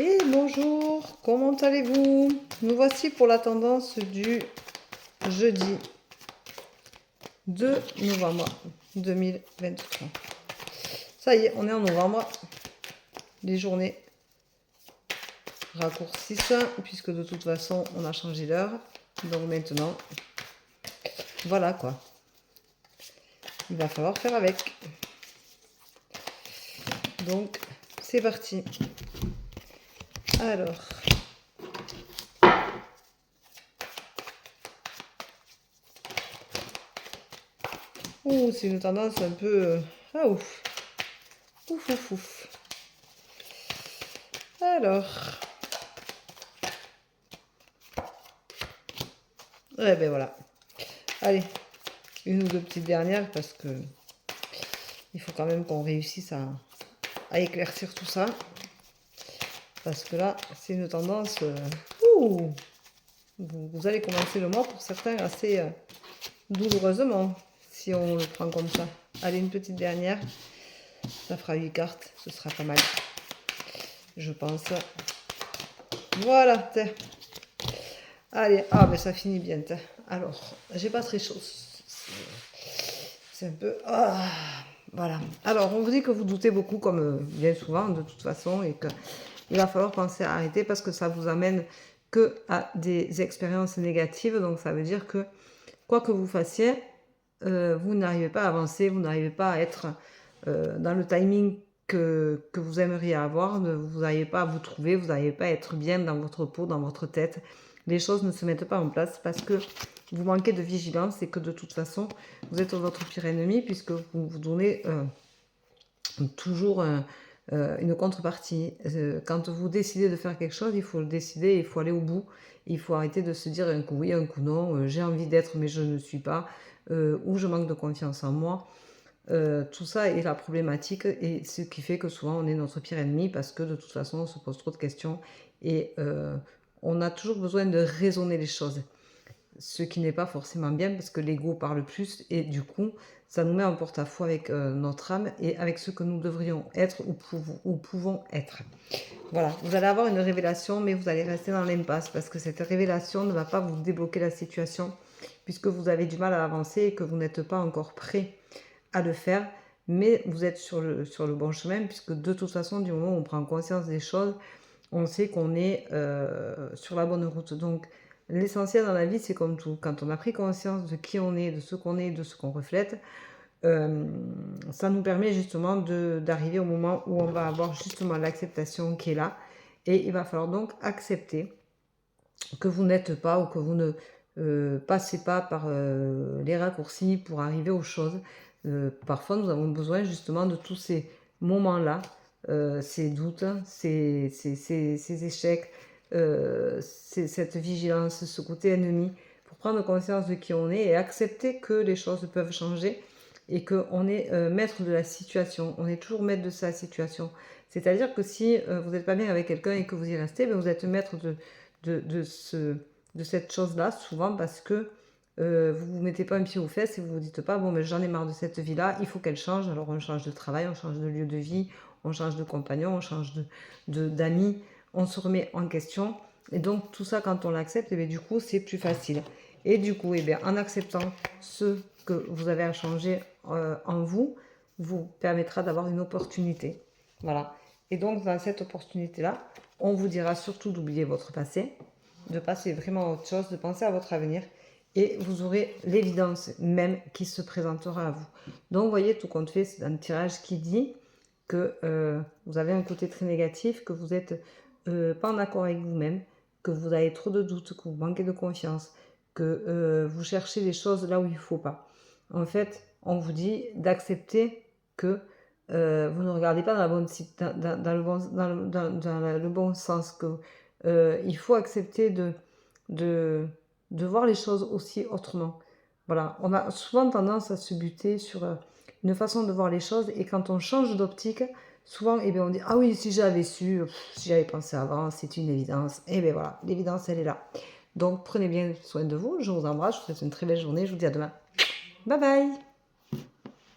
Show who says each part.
Speaker 1: Et bonjour, comment allez-vous? Nous voici pour la tendance du jeudi 2 novembre 2023. Ça y est, on est en novembre. Les journées raccourcissent puisque de toute façon on a changé l'heure. Donc maintenant, voilà quoi. Il va falloir faire avec. Donc c'est parti. Alors... Ouh, c'est une tendance un peu... Ah ouf. Ouf, ouf, ouf. Alors... Eh ben voilà. Allez, une ou deux petites dernières parce que il faut quand même qu'on réussisse à éclaircir tout ça. Parce que là, c'est une tendance... ouh, vous allez commencer le mois pour certains assez douloureusement si on le prend comme ça. Allez, une petite dernière. Ça fera 8 cartes, ce sera pas mal. Je pense. Voilà. Allez, ah ben ça finit bien. Alors, j'ai pas très chaud. C'est un peu... Ah, voilà. Alors, on vous dit que vous doutez beaucoup, comme bien souvent, de toute façon, et qu'il va falloir penser à arrêter parce que ça vous amène que à des expériences négatives. Donc, ça veut dire que, quoi que vous fassiez, vous n'arrivez pas à avancer, vous n'arrivez pas à être dans le timing que vous aimeriez avoir, vous n'arrivez pas à vous trouver, vous n'arrivez pas à être bien dans votre peau, dans votre tête. Les choses ne se mettent pas en place parce que vous manquez de vigilance et que de toute façon, vous êtes votre pire ennemi puisque vous vous donnez toujours une contrepartie. Quand vous décidez de faire quelque chose, il faut le décider, il faut aller au bout. Il faut arrêter de se dire un coup oui, un coup non, j'ai envie d'être mais je ne suis pas, ou je manque de confiance en moi. Tout ça est la problématique et ce qui fait que souvent on est notre pire ennemi parce que de toute façon on se pose trop de questions et on a toujours besoin de raisonner les choses. Ce qui n'est pas forcément bien parce que l'ego parle plus et du coup ça nous met en porte-à-faux avec notre âme et avec ce que nous devrions être ou pouvons être. Voilà, vous allez avoir une révélation mais vous allez rester dans l'impasse parce que cette révélation ne va pas vous débloquer la situation puisque vous avez du mal à avancer et que vous n'êtes pas encore prêt à le faire, mais vous êtes sur le bon chemin puisque de toute façon du moment où on prend conscience des choses, on sait qu'on est sur la bonne route. Donc l'essentiel dans la vie, c'est comme tout. Quand on a pris conscience de qui on est, de ce qu'on reflète, ça nous permet justement d'arriver au moment où on va avoir justement l'acceptation qui est là. Et il va falloir donc accepter que vous n'êtes pas ou que vous ne passez pas par les raccourcis pour arriver aux choses. Parfois, nous avons besoin justement de tous ces moments-là, ces doutes, ces échecs, cette vigilance, ce côté ennemi, pour prendre conscience de qui on est et accepter que les choses peuvent changer et qu'on est maître de la situation. On est toujours maître de sa situation. C'est-à-dire que si vous n'êtes pas bien avec quelqu'un et que vous y restez, ben vous êtes maître de cette chose-là, souvent parce que vous ne vous mettez pas un pied aux fesses et vous ne vous dites pas, bon, mais j'en ai marre de cette vie-là, il faut qu'elle change. Alors on change de travail, on change de lieu de vie, on change de compagnon, on change d'amis, on se remet en question. Et donc tout ça, quand on l'accepte, du coup, c'est plus facile. Et du coup, en acceptant ce que vous avez à changer en vous, vous permettra d'avoir une opportunité. Voilà. Et donc, dans cette opportunité-là, on vous dira surtout d'oublier votre passé, de passer vraiment à autre chose, de penser à votre avenir et vous aurez l'évidence même qui se présentera à vous. Donc, vous voyez, tout compte fait, c'est un tirage qui dit que vous avez un côté très négatif, que vous n'êtes pas en accord avec vous-même, que vous avez trop de doutes, que vous manquez de confiance, que vous cherchez les choses là où il ne faut pas. En fait, on vous dit d'accepter que vous ne regardez pas dans le bon sens, que il faut accepter de voir les choses aussi autrement. Voilà, on a souvent tendance à se buter sur une façon de voir les choses et quand on change d'optique, souvent on dit ah oui, si j'avais su, si j'avais pensé avant, c'est une évidence. Et bien voilà, l'évidence elle est là. Donc prenez bien soin de vous, je vous embrasse, je vous souhaite une très belle journée, je vous dis à demain. Bye bye.